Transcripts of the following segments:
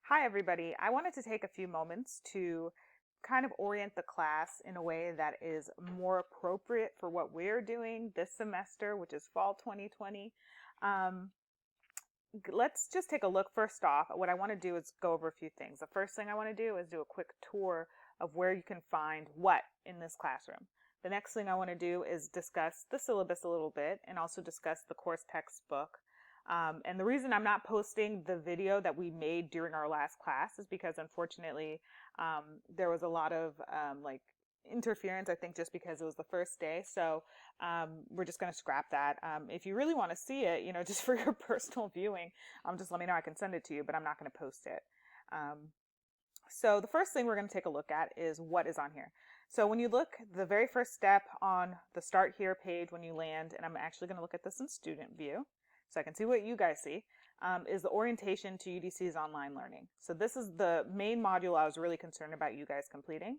Hi, everybody. I wanted to take a few moments to kind of orient the class in a way that is more appropriate for what we're doing this semester, which is fall 2020. Um, let's just take a look first off. What I want to do is go over a few things. The first thing I want to do is do a quick tour of where you can find what in this classroom. The next thing I want to do is discuss the syllabus a little bit and also discuss the course textbook. And the reason I'm not posting the video that we made during our last class is because unfortunately there was a lot of interference, I think just because it was the first day. So we're just going to scrap that. If you really want to see it, just for your personal viewing, just let me know. I can send it to you, but I'm not going to post it. So the first thing we're going to take a look at is what is on here. So when you look, the very first step on the Start Here page when you land, and I'm actually going to look at this in student view so I can see what you guys see, is the orientation to UDC's online learning. So this is the main module I was really concerned about you guys completing.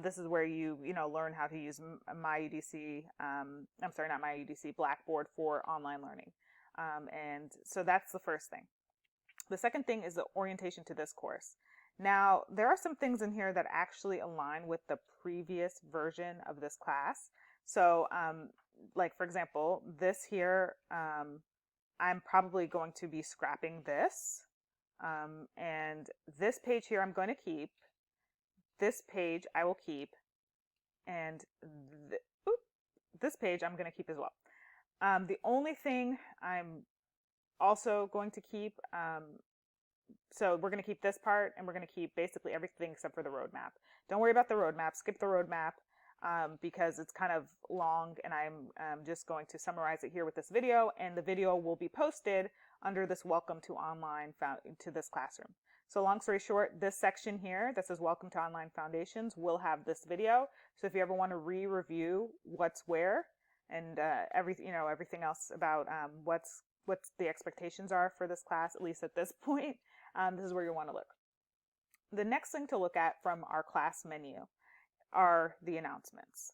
This is where you learn how to use MyUDC, I'm sorry, not MyUDC, Blackboard for online learning. And so that's the first thing. The second thing is the orientation to this course. Now, there are some things in here that actually align with the previous version of this class. So, like for example, this here, I'm probably going to be scrapping this. And this page here I'm going to keep. This page I will keep. And this page I'm going to keep as well. The only thing I'm also going to keep, so we're going to keep this part, and we're going to keep basically everything except for the roadmap. Don't worry about the roadmap. Skip the roadmap because it's kind of long, and I'm just going to summarize it here with this video, and the video will be posted under this Welcome to Online to this classroom. So long story short, this section here that says Welcome to Online Foundations will have this video. So if you ever want to re-review what's where and everything else about what the expectations are for this class, at least at this point, this is where you want to look. The next thing to look at from our class menu are the announcements.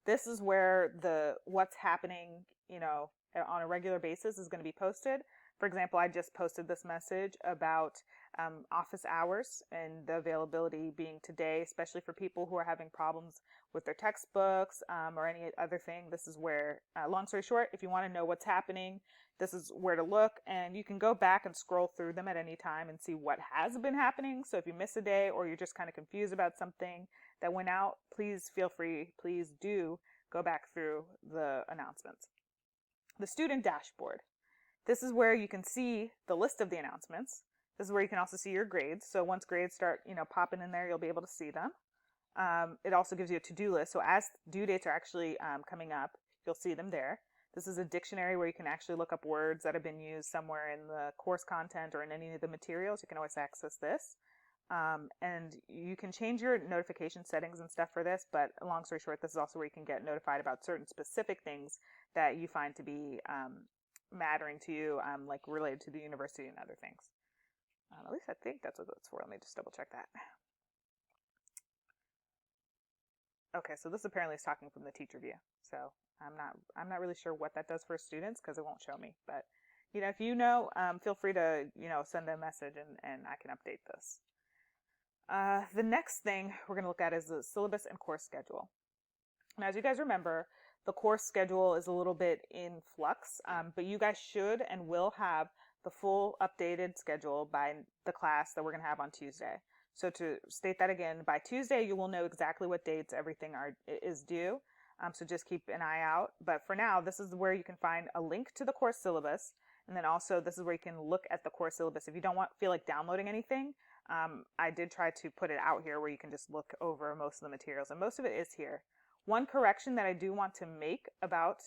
This is where what's happening, on a regular basis is going to be posted. For example, I just posted this message about office hours and the availability being today, especially for people who are having problems with their textbooks or any other thing. This is where, long story short, if you want to know what's happening, this is where to look, and you can go back and scroll through them at any time and see what has been happening. So if you miss a day or you're just kind of confused about something that went out, please feel free, please do go back through the announcements. The student dashboard. This is where you can see the list of the announcements. This is where you can also see your grades. So once grades start, popping in there, you'll be able to see them. It also gives you a to-do list. So as due dates are actually coming up, you'll see them there. This is a dictionary where you can actually look up words that have been used somewhere in the course content or in any of the materials. You can always access this. And you can change your notification settings and stuff for this, but long story short, this is also where you can get notified about certain specific things that you find to be mattering to you, like related to the university and other things. At least I think that's what it's for. Let me just double check that. Okay, so this apparently is talking from the teacher view. So I'm not really sure what that does for students because it won't show me. But if you know, feel free to send a message and I can update this. The next thing we're going to look at is the syllabus and course schedule. Now, as you guys remember, the course schedule is a little bit in flux, but you guys should and will have the full updated schedule by the class that we're going to have on Tuesday. So to state that again, by Tuesday, you will know exactly what dates everything is due. So just keep an eye out. But for now, this is where you can find a link to the course syllabus. And then also, this is where you can look at the course syllabus. If you don't feel like downloading anything, I did try to put it out here where you can just look over most of the materials. And most of it is here. One correction that I do want to make about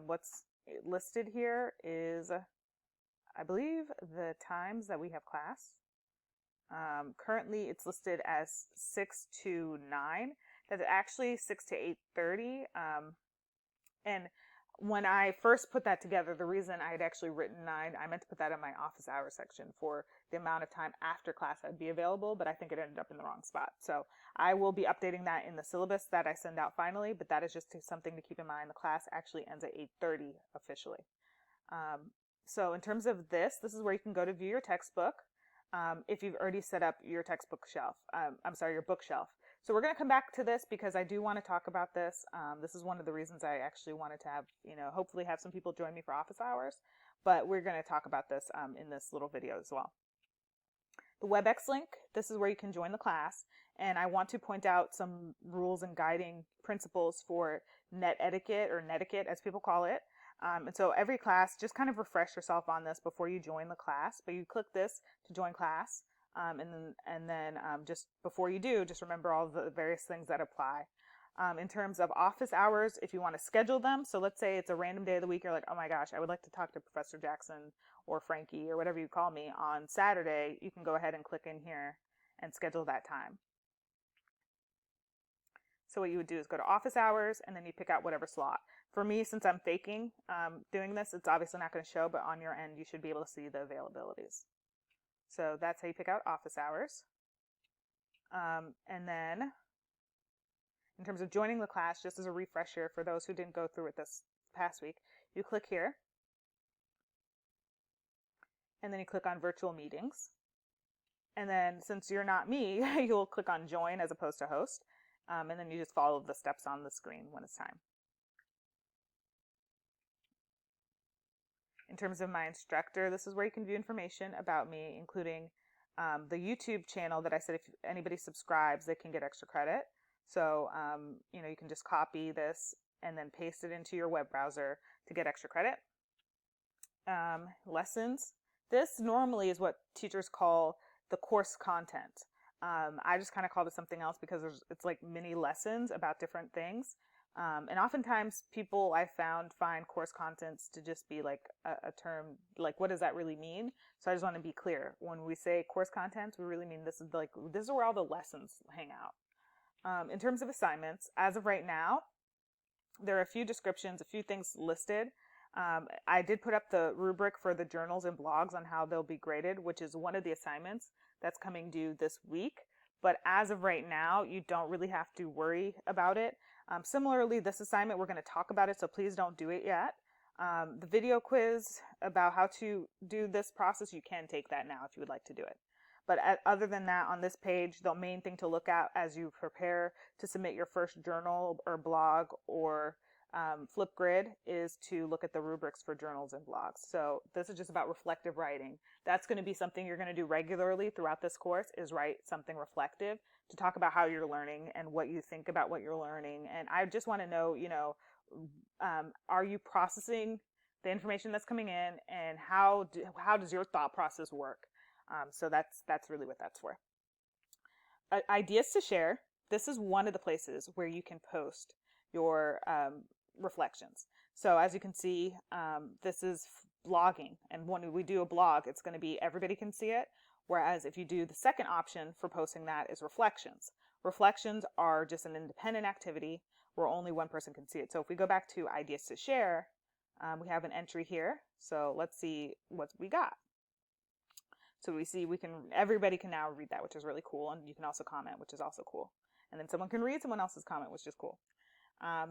what's listed here is, I believe, the times that we have class. Currently, it's listed as 6 to 9. That's actually 6 to 8:30. And when I first put that together, the reason I had actually written 9, I meant to put that in my office hours section for the amount of time after class I'd be available, but I think it ended up in the wrong spot. So I will be updating that in the syllabus that I send out finally, but that is just something to keep in mind. The class actually ends at 8:30 officially. So in terms of this is where you can go to view your textbook. if you've already set up your textbook shelf. Your bookshelf. So we're going to come back to this because I do want to talk about this. This is one of the reasons I actually wanted to have, hopefully have some people join me for office hours, but we're going to talk about this in this little video as well. The WebEx link, this is where you can join the class, and I want to point out some rules and guiding principles for net etiquette, or netiquette as people call it. And so every class, just kind of refresh yourself on this before you join the class, but you click this to join class, and then just before you do, just remember all the various things that apply. In terms of office hours, if you want to schedule them, so let's say it's a random day of the week, you're like, oh my gosh, I would like to talk to Professor Jackson or Frankie or whatever you call me on Saturday, you can go ahead and click in here and schedule that time. So what you would do is go to office hours, and then you pick out whatever slot. For me, since I'm faking doing this, it's obviously not going to show, but on your end, you should be able to see the availabilities. So that's how you pick out office hours. And then in terms of joining the class, just as a refresher for those who didn't go through it this past week, you click here, and then you click on virtual meetings. And then since you're not me, you'll click on join as opposed to host. And then you just follow the steps on the screen when it's time. In terms of my instructor, this is where you can view information about me, including the YouTube channel that I said if anybody subscribes, they can get extra credit. So, you can just copy this and then paste it into your web browser to get extra credit. Lessons. This normally is what teachers call the course content. I just kind of called it something else because it's like mini lessons about different things. And oftentimes people I found find course contents to just be like a term, like what does that really mean? So I just want to be clear. When we say course contents, we really mean this is where all the lessons hang out. In terms of assignments, as of right now, there are a few descriptions, a few things listed. I did put up the rubric for the journals and blogs on how they'll be graded, which is one of the assignments that's coming due this week. But as of right now, you don't really have to worry about it. Similarly, this assignment, we're going to talk about it, so please don't do it yet. The video quiz about how to do this process, you can take that now if you would like to do it. But other than that, on this page, the main thing to look at as you prepare to submit your first journal or blog or Flipgrid is to look at the rubrics for journals and blogs. So this is just about reflective writing. That's going to be something you're going to do regularly throughout this course, is write something reflective to talk about how you're learning and what you think about what you're learning. And I just want to know, are you processing the information that's coming in, and how does your thought process work? So that's really what that's for. Ideas to share. This is one of the places where you can post your reflections. So as you can see, this is blogging. And when we do a blog, it's going to be everybody can see it. Whereas if you do the second option for posting that is reflections. Reflections are just an independent activity where only one person can see it. So if we go back to ideas to share, we have an entry here. So let's see what we got. So we see everybody can now read that, which is really cool. And you can also comment, which is also cool. And then someone can read someone else's comment, which is cool.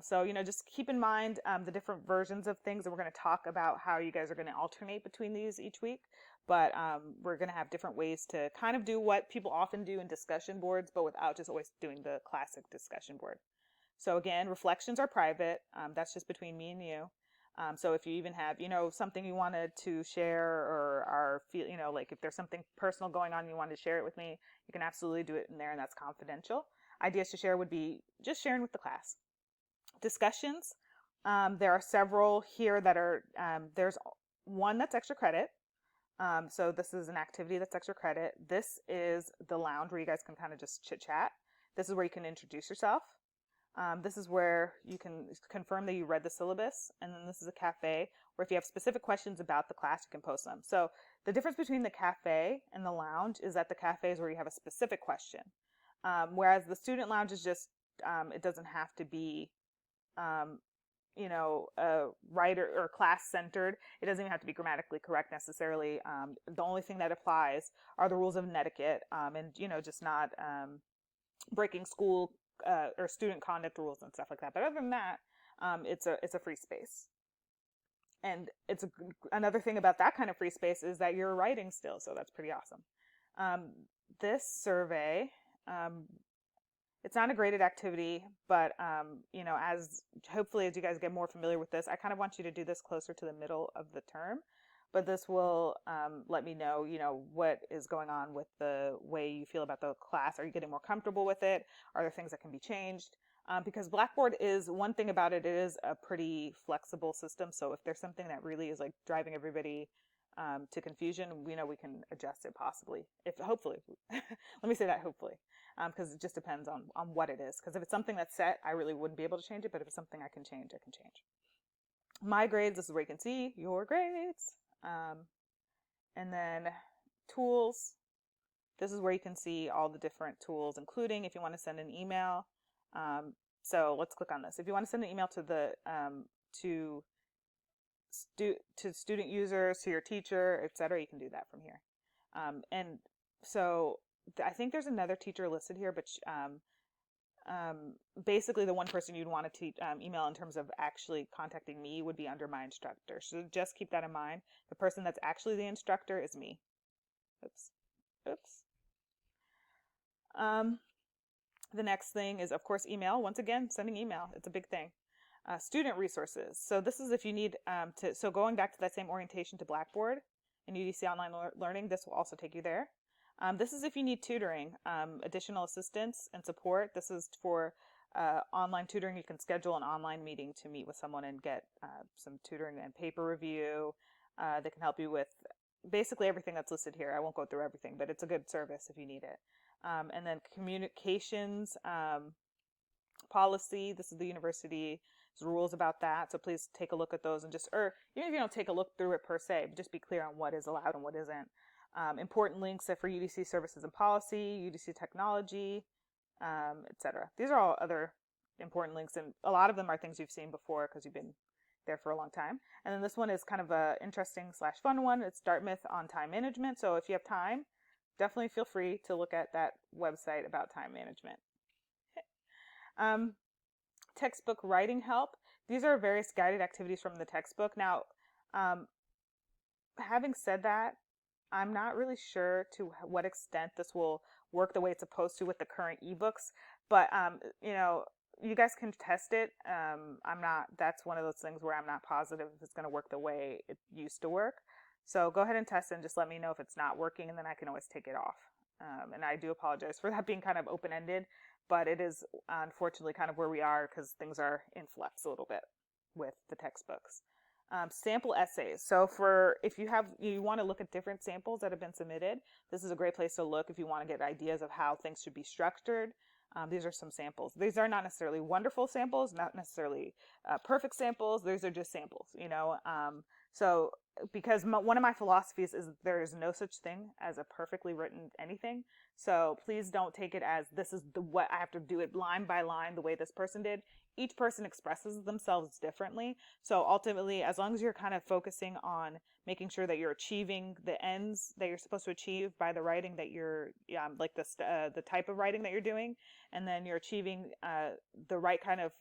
So, just keep in mind the different versions of things, and we're going to talk about how you guys are going to alternate between these each week. But we're going to have different ways to kind of do what people often do in discussion boards, but without just always doing the classic discussion board. So again, reflections are private. That's just between me and you. So if you even have, something you wanted to share, or like if there's something personal going on, you wanted to share it with me, you can absolutely do it in there, and that's confidential. Ideas to share would be just sharing with the class. Discussions, there are several here that are, there's one that's extra credit. So this is an activity that's extra credit. This is the lounge where you guys can kind of just chit chat. This is where you can introduce yourself. This is where you can confirm that you read the syllabus. And then this is a cafe where if you have specific questions about the class, you can post them. So the difference between the cafe and the lounge is that the cafe is where you have a specific question. Whereas the student lounge is just, it doesn't have to be, writer or class centered. It doesn't even have to be grammatically correct necessarily. The only thing that applies are the rules of etiquette, and just not breaking school or student conduct rules and stuff like that. But other than that, it's a free space. And another thing about that kind of free space is that you're writing still, so that's pretty awesome. This survey, it's not a graded activity, but as hopefully as you guys get more familiar with this, I kind of want you to do this closer to the middle of the term. But this will let me know, what is going on with the way you feel about the class. Are you getting more comfortable with it? Are there things that can be changed? Because Blackboard is, one thing about it, it is a pretty flexible system. So if there's something that really is like driving everybody to confusion, we can adjust it possibly. Hopefully, let me say that hopefully, because it just depends on what it is. Because if it's something that's set, I really wouldn't be able to change it. But if it's something I can change, I can change. My grades, this is where you can see your grades. And then tools, this is where you can see all the different tools, including if you want to send an email. So let's click on this. If you want to send an email to the to student users, to your teacher, etc., you can do that from here. And so I think there's another teacher listed here, but basically the one person you'd want to email in terms of actually contacting me would be under my instructor. So just keep that in mind. The person that's actually the instructor is me. Oops. The next thing is, of course, email. Once again, sending email. It's a big thing. Student resources. So this is if you need so going back to that same orientation to Blackboard and UDC Online Learning, this will also take you there. This is if you need tutoring, additional assistance and support. This is for online tutoring. You can schedule an online meeting to meet with someone and get some tutoring and paper review. They can help you with basically everything that's listed here. I won't go through everything, but it's a good service if you need it. And then communications policy. This is the university's rules about that. So please take a look at those and or even if you don't take a look through it per se, but just be clear on what is allowed and what isn't. Important links for UDC services and policy, UDC technology, etc. These are all other important links, and a lot of them are things you've seen before because you've been there for a long time. And then this one is kind of a interesting / fun one. It's Dartmouth on time management. So if you have time, definitely feel free to look at that website about time management. Textbook writing help. These are various guided activities from the textbook. Now, having said that, I'm not really sure to what extent this will work the way it's supposed to with the current ebooks, but you guys can test it. That's one of those things where I'm not positive if it's going to work the way it used to work. So go ahead and test it and just let me know if it's not working, and then I can always take it off. And I do apologize for that being kind of open-ended, but it is unfortunately kind of where we are because things are in flux a little bit with the textbooks. Sample essays. So if you want to look at different samples that have been submitted, this is a great place to look if you want to get ideas of how things should be structured. These are some samples. These are not necessarily wonderful samples, not necessarily perfect samples. These are just samples, So because one of my philosophies is there is no such thing as a perfectly written anything. So please don't take it as this is what I have to do it line by line the way this person did. Each person expresses themselves differently. So ultimately, as long as you're kind of focusing on making sure that you're achieving the ends that you're supposed to achieve by the writing that you're, like the type of writing that you're doing, and then you're achieving the right kind of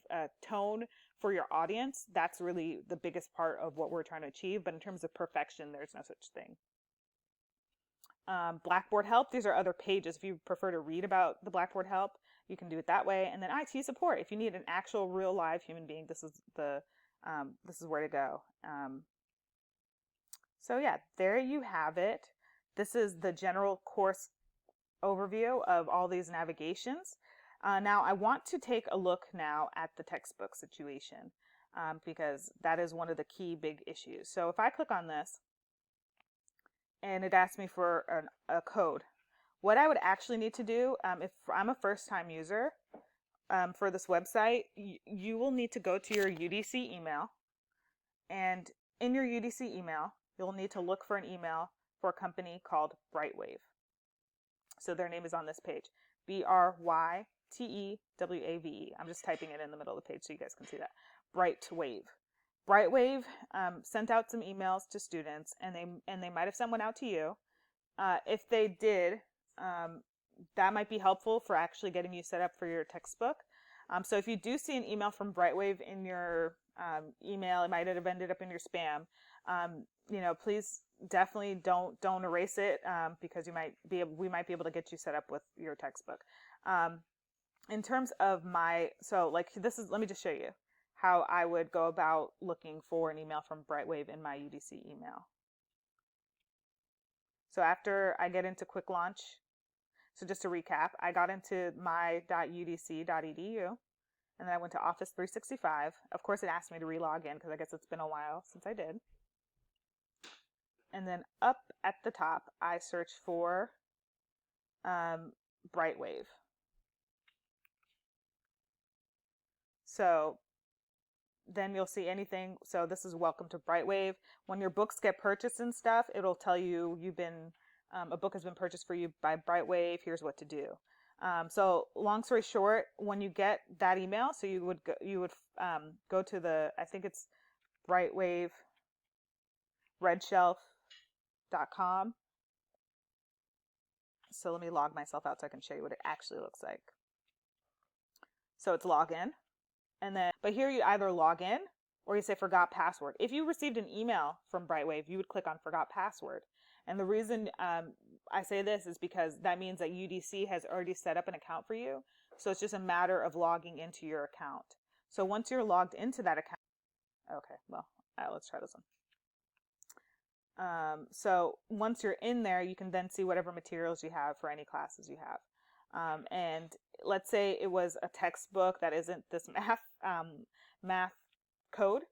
tone for your audience, that's really the biggest part of what we're trying to achieve. But in terms of perfection, there's no such thing. Blackboard help. These are other pages. If you prefer to read about the Blackboard help, you can do it that way. And then IT support. If you need an actual real live human being, this is where to go. So yeah, there you have it. This is the general course overview of all these navigations. Now I want to take a look now at the textbook situation because that is one of the key big issues. So if I click on this and it asks me for a code, what I would actually need to do, if I'm a first-time user for this website, you will need to go to your UDC email, and in your UDC email, you'll need to look for an email for a company called Brightwave. So their name is on this page, BRYTEWAVE. I'm just typing it in the middle of the page so you guys can see that. Brightwave. Brightwave sent out some emails to students, and they might have sent one out to you. If they did, that might be helpful for actually getting you set up for your textbook. So if you do see an email from Brightwave in your email, it might have ended up in your spam. Please definitely don't erase it, because we might be able to get you set up with your textbook. In terms of let me just show you how I would go about looking for an email from Brightwave in my UDC email. So after I get into quick launch, so just to recap, I got into my.udc.edu, and then I went to Office 365. Of course, it asked me to relog in because I guess it's been a while since I did. And then up at the top, I search for Brightwave. So then you'll see anything. So this is welcome to Brightwave. When your books get purchased and stuff, it'll tell you a book has been purchased for you by Brightwave. Here's what to do. So long story short, when you get that email, so you would go to I think it's Brightwave redshelf.com. So let me log myself out so I can show you what it actually looks like. So it's login. And then, but here you either log in or you say forgot password. If you received an email from Brightwave, you would click on forgot password. And the reason I say this is because that means that UDC has already set up an account for you. So it's just a matter of logging into your account. So once you're logged into that account, okay, well, let's try this one. So once you're in there, you can then see whatever materials you have for any classes you have. And let's say it was a textbook that isn't this math code.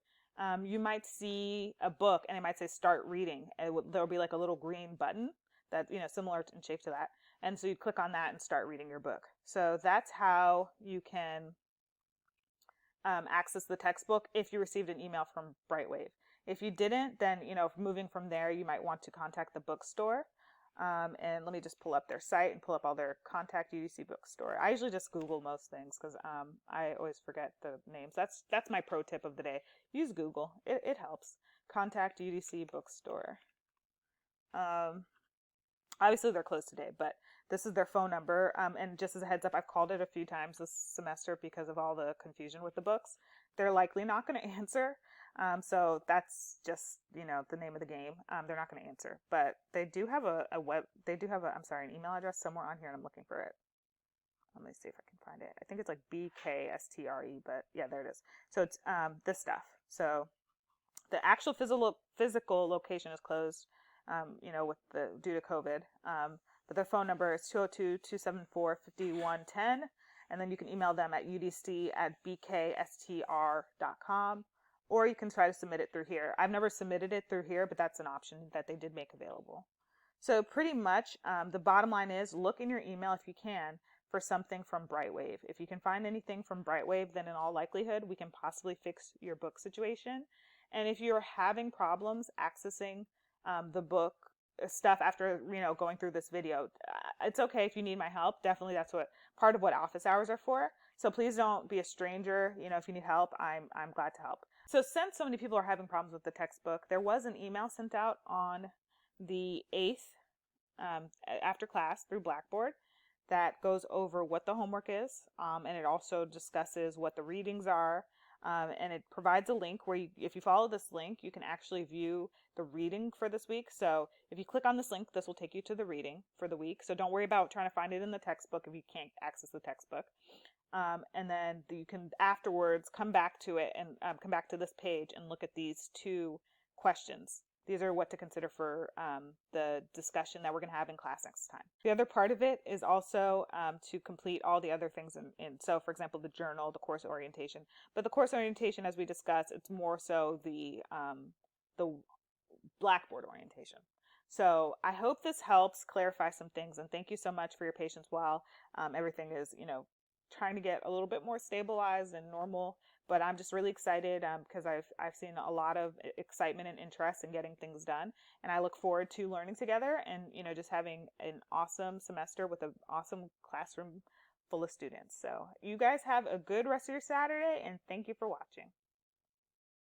You might see a book and it might say start reading. There'll be like a little green button that, similar in shape to that. And so you click on that and start reading your book. So that's how you can access the textbook if you received an email from Brightwave. If you didn't, then, moving from there, you might want to contact the bookstore. And let me just pull up their site and pull up all their contact UDC bookstore. I usually just Google most things because I always forget the names. That's my pro tip of the day. Use Google. It helps. Contact UDC bookstore. Obviously they're closed today, but this is their phone number. And just as a heads up, I've called it a few times this semester because of all the confusion with the books. They're likely not going to answer. So that's just, the name of the game. They're not going to answer, but they do have an email address somewhere on here and I'm looking for it. Let me see if I can find it. I think it's like BKSTRE, but yeah, there it is. So it's, this stuff. So the actual physical location is closed, due to COVID. But their phone number is 202-274-5110. And then you can email them at udc@bkstr.com. Or you can try to submit it through here. I've never submitted it through here, but that's an option that they did make available. So pretty much the bottom line is look in your email if you can for something from Brightwave. If you can find anything from Brightwave, then in all likelihood, we can possibly fix your book situation. And if you're having problems accessing the book stuff after, going through this video, it's okay if you need my help. Definitely that's what part of what office hours are for. So please don't be a stranger. If you need help, I'm glad to help. So since so many people are having problems with the textbook, there was an email sent out on the 8th after class through Blackboard that goes over what the homework is, and it also discusses what the readings are, and it provides a link where if you follow this link, you can actually view the reading for this week. So if you click on this link, this will take you to the reading for the week. So don't worry about trying to find it in the textbook if you can't access the textbook. And then you can afterwards come back to it and come back to this page and look at these 2 questions. These are what to consider for the discussion that we're going to have in class next time. The other part of it is also to complete all the other things so for example, the journal, the course orientation. But the course orientation, as we discussed, it's more so the Blackboard orientation. So I hope this helps clarify some things, and thank you so much for your patience while everything is, trying to get a little bit more stabilized and normal. But I'm just really excited because I've seen a lot of excitement and interest in getting things done, and I look forward to learning together and just having an awesome semester with an awesome classroom full of students. So you guys have a good rest of your Saturday, and thank you for watching.